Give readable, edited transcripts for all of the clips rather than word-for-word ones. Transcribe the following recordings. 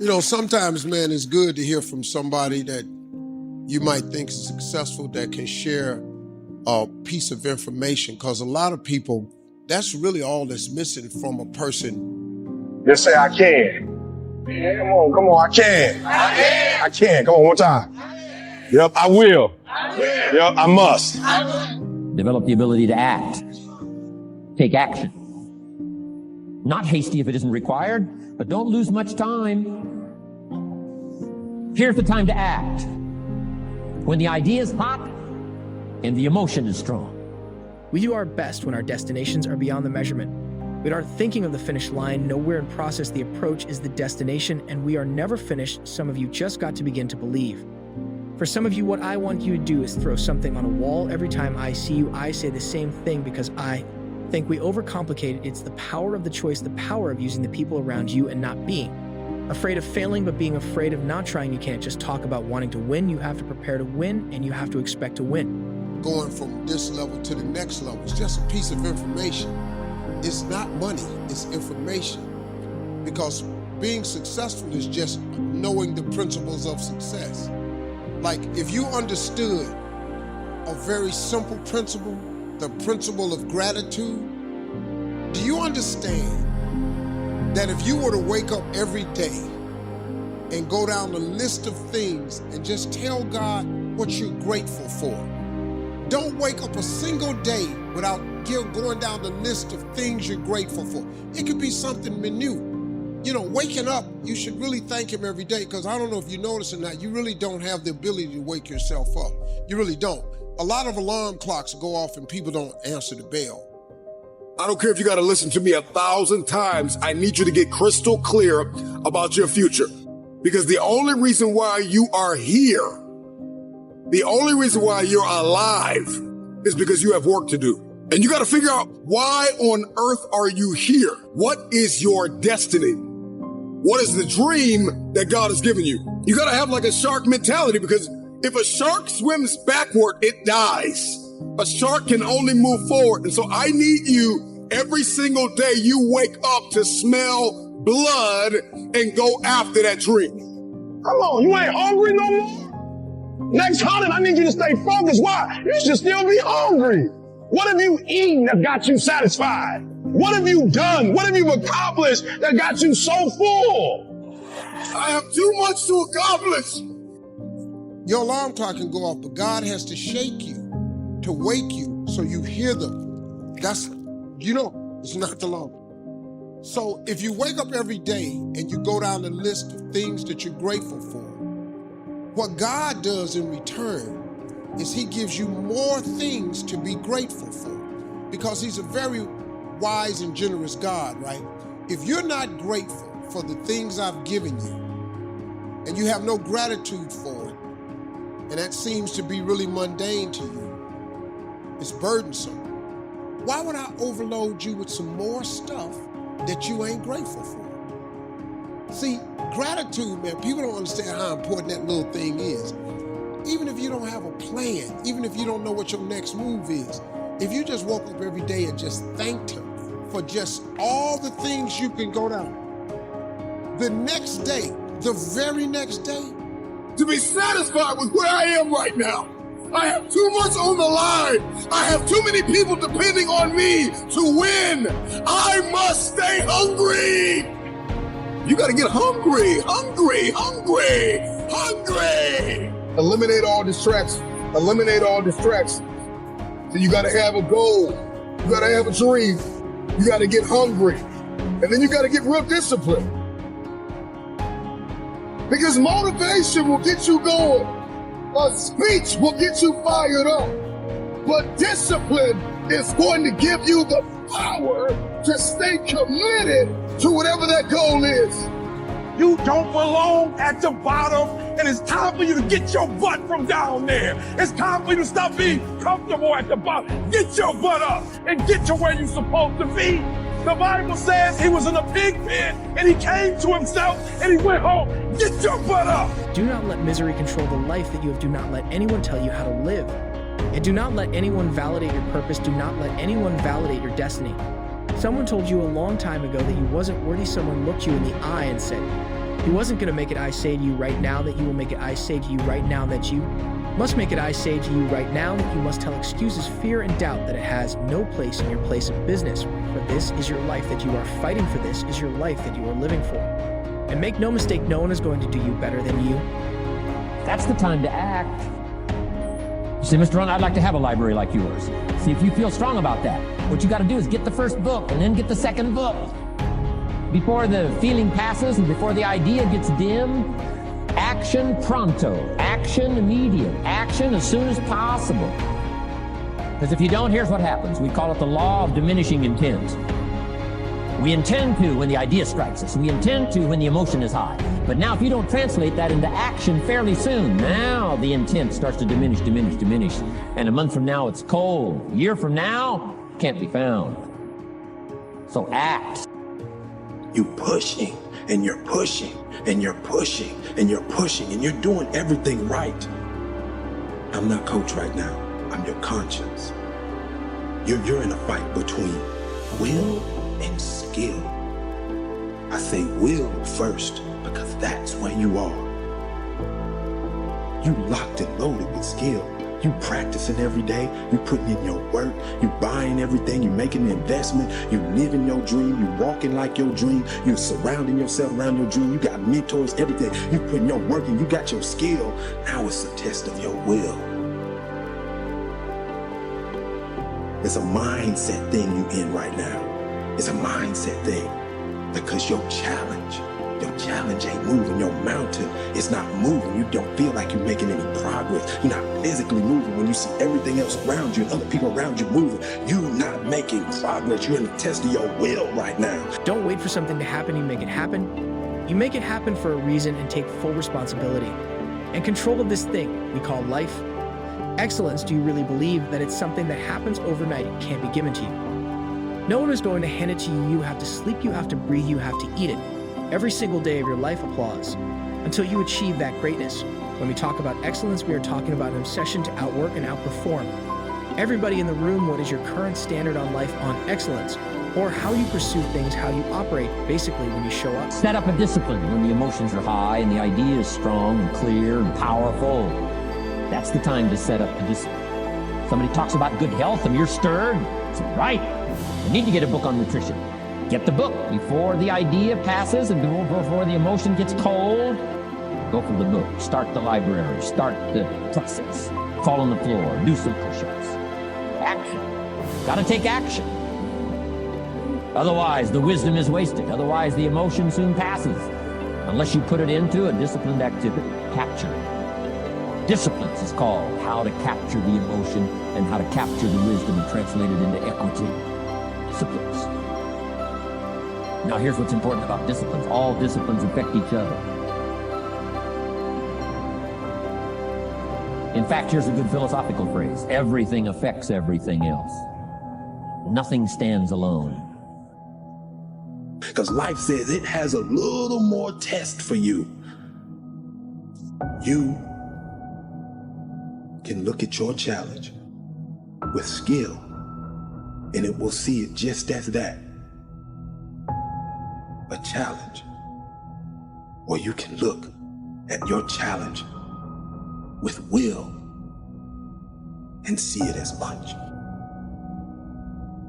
You know, sometimes, man, it's good to hear from somebody that you might think is successful that can share a piece of information, because a lot of people, that's really all that's missing from a person. Just say, I can. Yeah, come on, I can. I can. Come on, one time. Yep, I will. Yep, I must. Develop the ability to act. Take action. Not hasty if it isn't required, but don't lose much time. Here's the time to act. When the idea is hot and the emotion is strong. We do our best when our destinations are beyond the measurement. We are thinking of the finish line, nowhere in process the approach is the destination, and we are never finished. Some of you just got to begin to believe. For some of you, what I want you to do is throw something on a wall. Every time I see you, I say the same thing because I think we overcomplicate it. It's the power of the choice, the power of using the people around you and not being afraid of failing, but being afraid of not trying. You can't just talk about wanting to win. You have to prepare to win, and you have to expect to win. Going from this level to the next level, it's just a piece of information. It's not money, it's information. Because being successful is just knowing the principles of success. Like, if you understood a very simple principle, the principle of gratitude, do you understand that if you were to wake up every day and go down the list of things and just tell God what you're grateful for? Don't wake up a single day without going down the list of things you're grateful for. It could be something minute. You know, waking up, you should really thank him every day, because I don't know if you notice or not, you really don't have the ability to wake yourself up. You really don't. A lot of alarm clocks go off and people don't answer the bell. I don't care if you got to listen to me 1,000 times. I need you to get crystal clear about your future. Because the only reason why you are here, the only reason why you're alive is because you have work to do. And you got to figure out, why on earth are you here? What is your destiny? What is the dream that God has given you? You got to have like a shark mentality, because if a shark swims backward, it dies. A shark can only move forward. And so I need you every single day you wake up to smell blood and go after that dream. Come on, you ain't hungry no more? Next 100, I need you to stay focused. Why? You should still be hungry. What have you eaten that got you satisfied? What have you done? What have you accomplished that got you so full? I have too much to accomplish. Your alarm clock can go off, but God has to shake you, to wake you, so you hear them. That's, you know, it's not the alarm. So if you wake up every day and you go down the list of things that you're grateful for, what God does in return is he gives you more things to be grateful for, because he's a very wise and generous God, right? If you're not grateful for the things I've given you and you have no gratitude for it, and that seems to be really mundane to you, it's burdensome, why would I overload you with some more stuff that you ain't grateful for? See, gratitude, man, people don't understand how important that little thing is. Even if you don't have a plan, even if you don't know what your next move is, if you just woke up every day and just thanked him for just all the things you can go down, the next day, the very next day, to be satisfied with where I am right now. I have too much on the line. I have too many people depending on me to win. I must stay hungry. You got to get hungry, hungry. Eliminate all distractions. Eliminate all distractions. So you got to have a goal. You got to have a dream. You got to get hungry. And then you got to get real disciplined. Because motivation will get you going. A speech will get you fired up. But discipline is going to give you the power to stay committed to whatever that goal is. You don't belong at the bottom, and it's time for you to get your butt from down there. It's time for you to stop being comfortable at the bottom. Get your butt up and get to where you're supposed to be. The Bible says he was in a pig pen and he came to himself and he went home. Get your butt up. Do not let misery control the life that you have. Do not let anyone tell you how to live. And do not let anyone validate your purpose. Do not let anyone validate your destiny. Someone told you a long time ago that you wasn't worthy. Someone looked you in the eye and said, He wasn't going to make it I say to you right now that you will make it I say to you right now that you must make it I say to you right now that you must tell excuses, fear, and doubt that it has no place in your place of business. For this is your life that you are fighting for. This is your life that you are living for. And make no mistake, no one is going to do you better than you. That's the time to act. You say, Mr. Rohn, I'd like to have a library like yours. See if you feel strong about that. What you got to do is get the first book and then get the second book. Before the feeling passes and before the idea gets dim, action pronto, action immediate, action as soon as possible. Because if you don't, here's what happens. We call it the law of diminishing intent. We intend to when the idea strikes us. We intend to when the emotion is high. But now if you don't translate that into action fairly soon, now the intent starts to diminish. And a month from now, it's cold. A year from now, can't be found. So act. You pushing and you're pushing and you're pushing and you're pushing and you're doing everything right. I'm not coach right now. I'm your conscience. You're in a fight between will and skill. I say will first because that's where you are. You locked and loaded with skill. You practicing every day, you putting in your work, you buying everything, you making the investment, you living your dream, you walking like your dream, you surrounding yourself around your dream, you got mentors, everything, you putting your work in, you got your skill. Now it's a test of your will. It's a mindset thing you in right now. It's a mindset thing because your challenge ain't moving. Your mountain is not moving. You don't feel like you're making any progress. You're not physically moving when you see everything else around you and other people around you moving. You're not making progress. You're in the test of your will right now. Don't wait for something to happen, you make it happen. You make it happen for a reason and take full responsibility and control of this thing we call life. Excellence, do you really believe that it's something that happens overnight and can't be given to you? No one is going to hand it to you. You have to sleep, you have to breathe, you have to eat it. Every single day of your life, applause, until you achieve that greatness. When we talk about excellence, we are talking about an obsession to outwork and outperform. Everybody in the room, what is your current standard on life on excellence? Or how you pursue things, how you operate, basically when you show up. Set up a discipline when the emotions are high and the idea is strong and clear and powerful. That's the time to set up the discipline. Somebody talks about good health and you're stirred. It's right. You need to get a book on nutrition. Get the book before the idea passes and before the emotion gets cold. Go for the book. Start the library. Start the process. Fall on the floor. Do some push-ups. Action. Got to take action. Otherwise, the wisdom is wasted. Otherwise, the emotion soon passes. Unless you put it into a disciplined activity. Capture. Disciplines is called how to capture the emotion and how to capture the wisdom and translate it into equity. Disciplines. Now here's what's important about disciplines. All disciplines affect each other. In fact, here's a good philosophical phrase. Everything affects everything else. Nothing stands alone. Because life says it has a little more test for you. You can look at your challenge with skill and it will see it just as that. A challenge. Or you can look at your challenge with will and see it as much.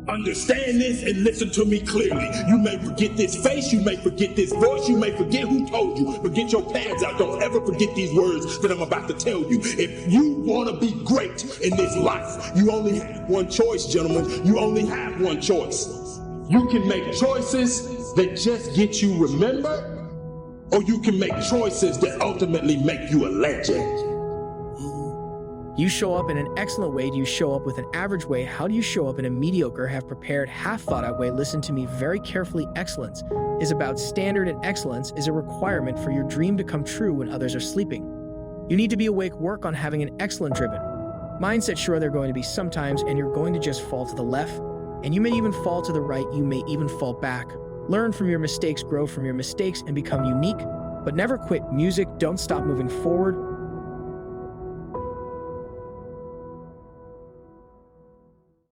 Understand this and listen to me clearly. You may forget this face, you may forget this voice, you may forget who told you, but get your pads out. Don't ever forget these words that I'm about to tell you. If you want to be great in this life, you only have one choice, gentlemen. You only have one choice. You can make choices that just get you remembered, or you can make choices that ultimately make you a legend. You show up in an excellent way. Do you show up with an average way? How do you show up in a mediocre, have prepared, half thought out way? Listen to me very carefully. Excellence is about standard, and excellence is a requirement for your dream to come true when others are sleeping. You need to be awake, work on having an excellent driven mindset. Sure, there are going to be some times and you're going to just fall to the left, and you may even fall to the right. You may even fall back. Learn from your mistakes, grow from your mistakes, and become unique, but never quit. Music, don't stop moving forward.